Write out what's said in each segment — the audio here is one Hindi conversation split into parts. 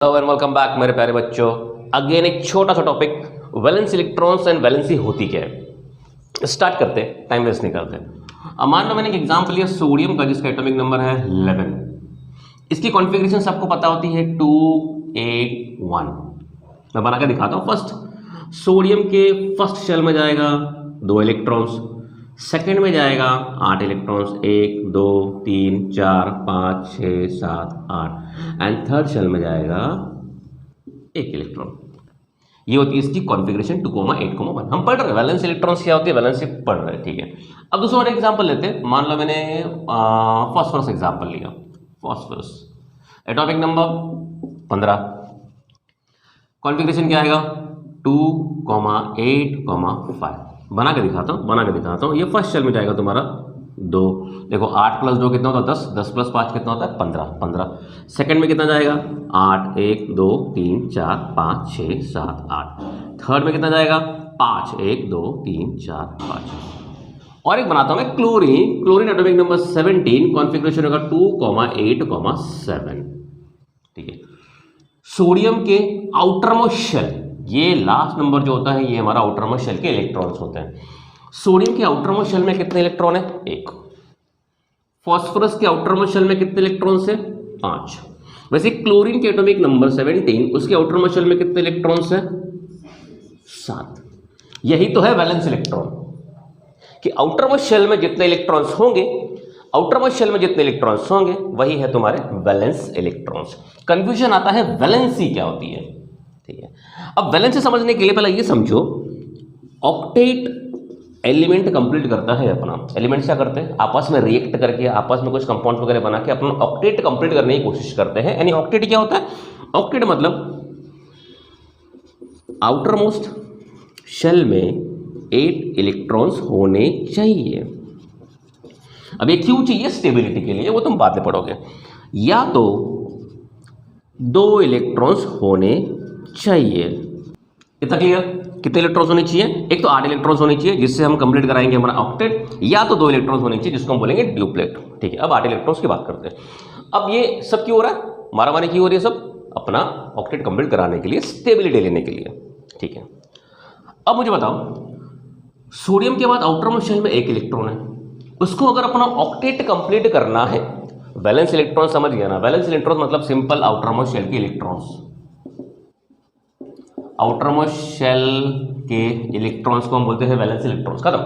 हेलो एंड वेलकम बैक मेरे प्यारे बच्चों। अगेन एक छोटा सा topic, valence electrons and valency होती क्या है। स्टार्ट करते, टाइम वेस्ट नहीं करते। अब मान लो मैंने एक एग्जांपल लिया सोडियम का जिसका एटॉमिक नंबर है 11। इसकी कॉन्फ़िगरेशन सबको पता होती है 281। मैं बना के दिखाता हूँ। फर्स्ट सोडियम के फर्स्ट शेल में जाएगा 2 इलेक्ट्रॉन्स, सेकेंड में जाएगा 8 इलेक्ट्रॉन्स, 1 2 3 4 5 6 7 8 एंड थर्ड शेल में जाएगा 1 इलेक्ट्रॉन। ये होती है इसकी कॉन्फ़िगरेशन 2,8,1। हम पढ़ रहे हैं वैलेंस इलेक्ट्रॉन्स क्या होती है, वैलेंसी पढ़ रहे हैं, ठीक है। अब दूसरा और एग्जांपल लेते हैं। मान लो मैंने फॉस्फोरस एग्जांपल लिया। फॉस्फोरस एटॉमिक नंबर 15, कॉन्फ़िगरेशन क्या आएगा 2,8,5। बना के दिखाता हूँ। ये फर्स्ट शेल में जाएगा तुम्हारा 2। देखो 8 + 2 कितना होता है 10, 10 + 5 कितना होता है 15। सेकंड में कितना जाएगा 8, 1 2 3 4 5 6 7 8। थर्ड में कितना जाएगा 5, 1 2 3 4 5। और एक बनाता हूँ मैं क्लोरीन एटॉमिक नंबर 17, कॉन्फ़िगरेशन होगा 2,8,7। ठीक है। सोडियम के आउटर मोस्ट शेल, ये लास्ट नंबर जो होता है ये हमारा आउटर मोस्ट शेल के इलेक्ट्रॉन्स होते हैं। सोडियम के आउटर मोस्ट शेल में कितने इलेक्ट्रॉन है 1। फास्फोरस के आउटर मोस्ट शेल में कितने इलेक्ट्रॉन्स है 5। वैसे क्लोरीन के एटॉमिक नंबर 17, उसके आउटर मोस्ट शेल में कितने इलेक्ट्रॉन्स है 7। यही तो है वैलेंस इलेक्ट्रॉन कि आउटर मोस्ट शेल में जितने इलेक्ट्रॉन्स होंगे वही है तुम्हारे वैलेंस इलेक्ट्रॉन्स। कंफ्यूजन आता है वैलेंसी क्या होती है, ठीक है। अब वैलेंसी समझने के लिए पहले ये समझो, ऑक्टेट एलिमेंट कंप्लीट करता है अपना। एलिमेंट्स क्या करते हैं आपस में रिएक्ट करके, आपस में कुछ कंपाउंड वगैरह बना के अपना ऑक्टेट कंप्लीट करने की कोशिश करते हैं। यानी ऑक्टेट क्या होता है, ऑक्टेट मतलब आउटर मोस्ट शेल में 8 इलेक्ट्रॉन्स होने चाहिए। अब ये क्यों चाहिए, स्टेबिलिटी के लिए, वो तुम बाद में पढ़ोगे। या तो 2 इलेक्ट्रॉन्स होने चाहिए। इतना क्लियर? कितने इलेक्ट्रॉन्स होने चाहिए, एक तो 8 इलेक्ट्रॉन्स होने चाहिए जिससे हम कंप्लीट कराएंगे हमारा ऑक्टेट, या तो 2 इलेक्ट्रॉन्स होने चाहिए जिसको हम बोलेंगे ड्यूप्लेट। ठीक है। अब 8 इलेक्ट्रॉन्स की बात करते हैं। अब ये सब क्यों हो रहा है, मारामारी क्यों हो रही है, सब अपना ऑक्टेट कंप्लीट कराने के लिए, स्टेबिलिटी लेने के लिए, ठीक है। अब मुझे बताओ, सोडियम के बाद आउटर मोस्ट शेल में 1 इलेक्ट्रॉन है, उसको अगर अपना ऑक्टेट कंप्लीट करना है, वैलेंस इलेक्ट्रॉन समझ गया ना। वैलेंस इलेक्ट्रॉन मतलब सिंपल आउटर मोस्ट शेल के इलेक्ट्रॉन्स, आउटर मोस्ट शेल के इलेक्ट्रॉन्स को हम बोलते हैं वैलेंस इलेक्ट्रॉन्स। खत्म।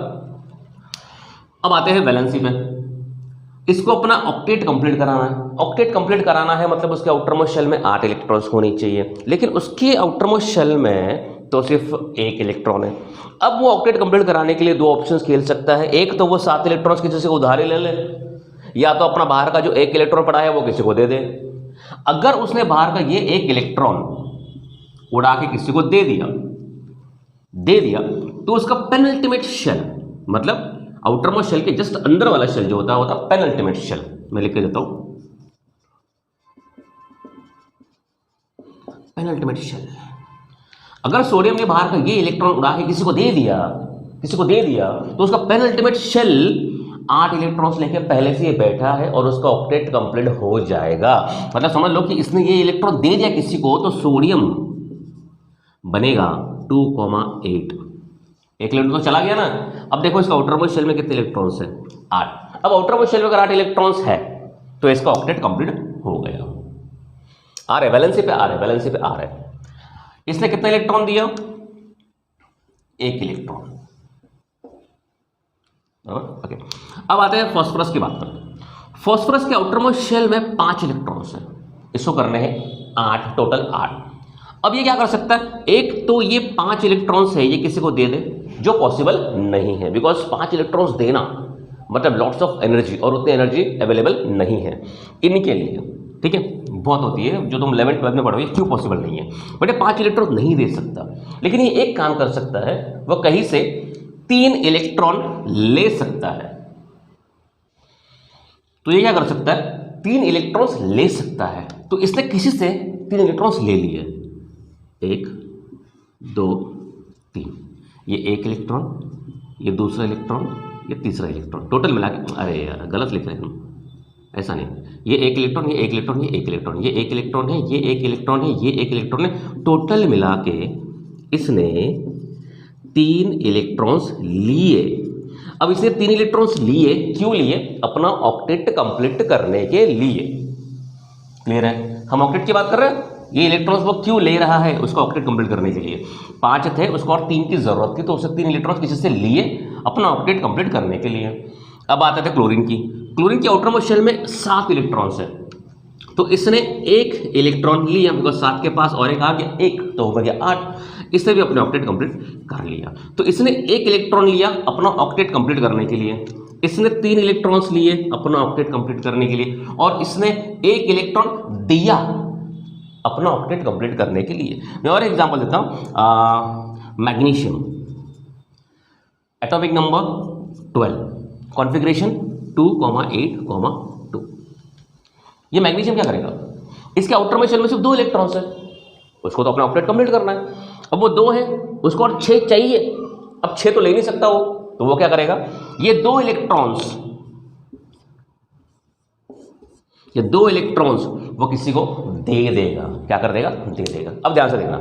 अब आते हैं वैलेंसी पे। इसको अपना ऑक्टेट कंप्लीट कराना है। ऑक्टेट कंप्लीट कराना है मतलब उसके आउटर मोस्ट शेल में 8 इलेक्ट्रॉन्स होनी चाहिए, लेकिन उसके आउटर मोस्ट शेल में तो सिर्फ 1 इलेक्ट्रॉन है। अब वो ऑक्टेट कंप्लीट कराने के लिए 2 ऑप्शंस खेल सकता है। एक तो वो 7 इलेक्ट्रॉन्स किसी से उधारी ले ले, या तो अपना बाहर का जो 1 इलेक्ट्रॉन पड़ा है वो किसी को दे दे। अगर उसने बाहर का ये 1 इलेक्ट्रॉन उड़ा के किसी को दे दिया तो उसका पेनल्टीमेट शेल, मतलब आउटर मोस्ट शेल के जस्ट अंदर वाला शेल जो होता है पेनल्टीमेट शेल। मैं लिख के देता हूं, पेनल्टीमेट शेल। अगर सोडियम ने बाहर का ये इलेक्ट्रॉन उड़ा के किसी को दे दिया तो उसका पेनल्टीमेट शेल 8 इलेक्ट्रॉन्स लेके पहले से ये बैठा है और उसका ऑक्टेट कंप्लीट हो जाएगा। मतलब समझ लो कि इसने ये इलेक्ट्रॉन दे दिया किसी को, तो सोडियम बनेगा 2,8। 1 इलेक्ट्रॉन तो चला गया ना। अब देखो इसका आउटर मोस्ट शेल में कितने इलेक्ट्रॉन्स है 8। अब आउटर मोस्ट शेल में अगर 8 इलेक्ट्रॉन्स है तो इसका ऑक्टेट कंप्लीट हो गया। आ रहे वैलेंसी पे आ रहे। इसने कितना इलेक्ट्रॉन दिया 1 इलेक्ट्रॉन। ओके। अब आते हैं फास्फोरस की बात करते। फास्फोरस के आउटर मोस्ट शेल में 5 इलेक्ट्रॉन्स हैं, इसको करने हैं 8, टोटल 8। अब ये क्या कर सकता है, एक तो ये 5 इलेक्ट्रॉन्स है ये किसी को दे दे, जो पॉसिबल नहीं है, बिकॉज 5 इलेक्ट्रॉन्स देना मतलब लॉट्स ऑफ एनर्जी, और उतनी एनर्जी अवेलेबल नहीं है इनके लिए, ठीक है। बहुत होती है जो तुम 11th-12th में पढ़ोगे, क्यों पॉसिबल नहीं है, बट ये 5 इलेक्ट्रॉन नहीं दे सकता। लेकिन ये एक काम कर सकता है, वह कहीं से 3 इलेक्ट्रॉन ले सकता है। तो ये क्या कर सकता है, 3 इलेक्ट्रॉन्स ले सकता है। तो इसने किसी से 3 इलेक्ट्रॉन्स ले लिए, 1 2 3। ये 1 इलेक्ट्रॉन, ये दूसरा इलेक्ट्रॉन, ये तीसरा इलेक्ट्रॉन, टोटल मिला के, अरे यार गलत लिख रहे हैं हम, ऐसा नहीं, ये एक इलेक्ट्रॉन, ये एक इलेक्ट्रॉन, ये एक इलेक्ट्रॉन, ये एक इलेक्ट्रॉन है, ये एक इलेक्ट्रॉन है, ये एक इलेक्ट्रॉन है, टोटल मिला के इसने 3 इलेक्ट्रॉन्स लिए। अब इसने 3 इलेक्ट्रॉन्स लिए, क्यों लिए? अपना ऑक्टेट कंप्लीट करने के लिए। क्लियर है? हम ऑक्टेट की बात कर रहे हैं, ये इलेक्ट्रॉन्स वो क्यों ले रहा है? उसका ऑक्टेट कंप्लीट करने के लिए। 5 थे, उसको और 3 की जरूरत थी, तो उसे 3 इलेक्ट्रॉन्स किसी से लिए अपना ऑक्टेट कंप्लीट करने के लिए। अब आते थे क्लोरीन की। क्लोरीन के आउटरमोस्ट शेल में 7 इलेक्ट्रॉन्स है, तो इसने 1 इलेक्ट्रॉन लिया, बिकॉज 7 के पास और एक आ गया, 1 तो हो गया 8। इससे भी अपने ऑक्टेट कंप्लीट कर लिया। तो इसने 1 इलेक्ट्रॉन लिया अपना ऑक्टेट कंप्लीट करने के लिए, इसने 3 इलेक्ट्रॉन्स लिए अपना ऑक्टेट कंप्लीट करने के लिए, और इसने 1 इलेक्ट्रॉन दिया अपना ऑक्टेट कंप्लीट करने के लिए। मैं और एग्जांपल देता हूं, मैग्नीशियम, एटॉमिक नंबर 12, कॉन्फ़िगरेशन 2,8,2। ये मैग्नीशियम क्या करेगा? इसके आउटर में शेल में सिर्फ 2 इलेक्ट्रॉन्स है, उसको तो अपना ऑक्टेट कंप्लीट करना है। अब वो 2 है, उसको और 6 चाहिए। अब 6 तो ले नहीं सकता वो, तो वो क्या करेगा? ये 2 इलेक्ट्रॉन्स वो किसी को दे देगा। क्या कर देगा? दे देगा। अब ध्यान से देखना,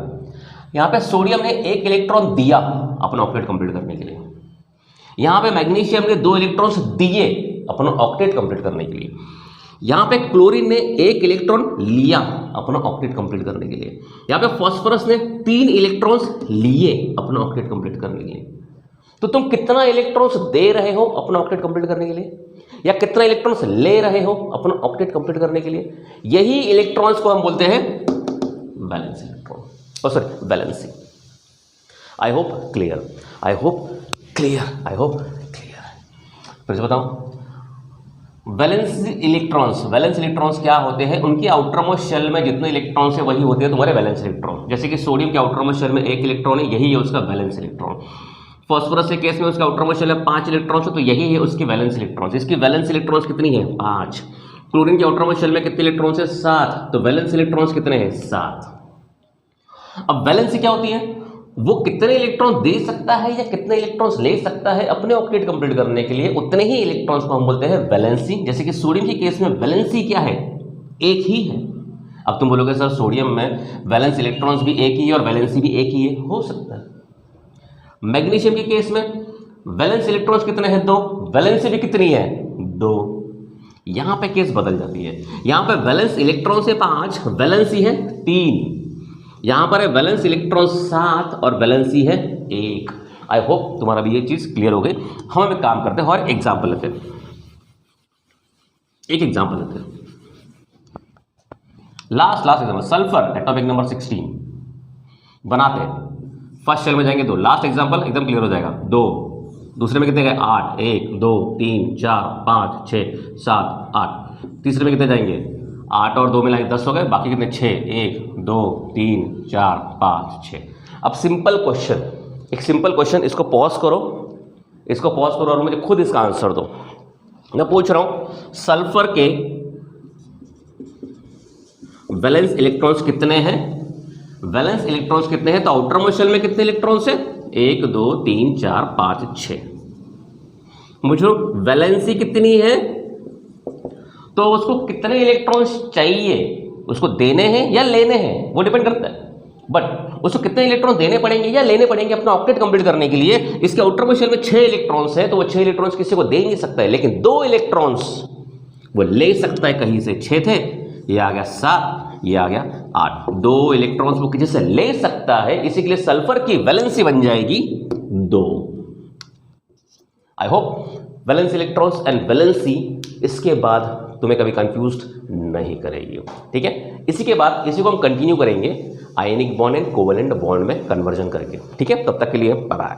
यहां पे सोडियम ने 1 इलेक्ट्रॉन दिया अपना ऑक्टेट कंप्लीट करने के लिए, यहां पे मैग्नीशियम ने 2 इलेक्ट्रॉन्स दिए अपना ऑक्टेट कंप्लीट करने के लिए, यहां पे क्लोरीन ने 1 इलेक्ट्रॉन लिया अपना ऑक्टेट कंप्लीट करने के लिए, यहां पे फास्फोरस ने 3 इलेक्ट्रॉन्स लिए अपना ऑक्टेट कंप्लीट करने के लिए। तो तुम कितना इलेक्ट्रॉन्स दे रहे हो अपना ऑक्टेट कंप्लीट करने के लिए, या कितना इलेक्ट्रॉन्स ले रहे हो अपना ऑक्टेट कंप्लीट करने के लिए? यही इलेक्ट्रॉन्स को हम बोलते हैं valence electron, sorry valency. I hope clear, I hope clear. फिर से बताऊं, वैलेंस इलेक्ट्रॉन्स क्या होते हैं? उनके आउटरमोस्ट शेल में जितने इलेक्ट्रॉन्स है वही होते हैं तुम्हारे वैलेंस इलेक्ट्रॉन। जैसे कि सोडियम के आउटरमोस्ट शेल में 1 इलेक्ट्रॉन है, यही है उसका वैलेंस इलेक्ट्रॉन। फास्फोरस के केस में उसका आउटरमोस्ट शेल में 5 इलेक्ट्रॉन्स है, तो यही है उसकी वैलेंस इलेक्ट्रॉन्स। इसकी वैलेंस इलेक्ट्रॉन्स कितनी है? 5। क्लोरीन के आउटरमोस्ट शेल में कितने इलेक्ट्रॉन्स है? 7। तो वैलेंस इलेक्ट्रॉन्स कितने हैं? 7। अब वैलेंसी क्या होती है? वो कितने इलेक्ट्रॉन दे सकता है या कितने इलेक्ट्रॉन्स ले सकता है अपने ऑक्टेट कंप्लीट करने के लिए, उतने ही इलेक्ट्रॉन्स को हम बोलते हैं वैलेंसी। जैसे कि सोडियम के केस में वैलेंसी क्या है? 1 ही है। अब तुम बोलोगे सर सोडियम में वैलेंस इलेक्ट्रॉन्स भी 1 ही है और वैलेंसी भी 1 ही है, हो सकता है। मैग्नीशियम के केस में वैलेंस इलेक्ट्रॉन्स कितने हैं? 2। वैलेंसी भी कितनी है? 2। यहां पे केस बदल जाती है, यहां पे वैलेंस इलेक्ट्रॉन से 5, वैलेंसी है 3। यहां पर है वैलेंस इलेक्ट्रॉन 7 और वैलेंसी है 1। आई होप तुम्हारा भी ये चीज क्लियर हो गई। हम एक काम करते हैं और एग्जाम्पल लेते हैं, एक एग्जाम्पल लेते हैं। Last example, sulphur atomic number 16 बनाते हैं। फर्स्ट शेल में जाएंगे 2, लास्ट एग्जाम्पल एकदम क्लियर हो जाएगा। 2, दूसरे में कितने गए? 8, 1 2 3 4 5 6 7 8। तीसरे में कितने जाएंगे? 8 और 2 मिलाएंगे 10 हो गए, बाकी कितने? 6, 1 2 3 4 5 6। अब सिंपल क्वेश्चन, एक सिंपल क्वेश्चन, इसको पॉज करो और मुझे खुद इसका आंसर दो। मैं पूछ रहा हूं सल्फर के वैलेंस इलेक्ट्रॉन्स कितने हैं? वैलेंस इलेक्ट्रॉन्स कितने हैं? तो आउटरमोस्ट शेल में कितने इलेक्ट्रॉन्स हैं? 1 2 3 4 5 6। मुझे वैलेंसी कितनी है, तो उसको कितने इलेक्ट्रॉन्स चाहिए, उसको देने हैं या लेने हैं, वो डिपेंड करता है। बट उसको कितने इलेक्ट्रॉन देने पड़ेंगे या लेने पड़ेंगे अपना ऑक्टेट कंप्लीट करने के लिए? इसके आउटरमोस्ट शेल में 6 इलेक्ट्रॉन्स है, तो वो 6 इलेक्ट्रॉन्स किसी को दे ही नहीं सकता है, लेकिन 2 इलेक्ट्रॉन्स वो ले सकता है कहीं से। 6 थे, ये आ गया 7, ये आ गया 8। 2 इलेक्ट्रॉन्स वो किसी से ले सकता है, इसी के लिए सल्फर की वैलेंसी बन जाएगी 2। I hope valence electrons and valency इसके बाद तुम्हें कभी कंफ्यूज्ड नहीं करेगी, ठीक है। इसी के बाद इसी को हम कंटिन्यू करेंगे ionic bond and covalent bond में कन्वर्जन करके, ठीक है। तब तक के लिए बाय।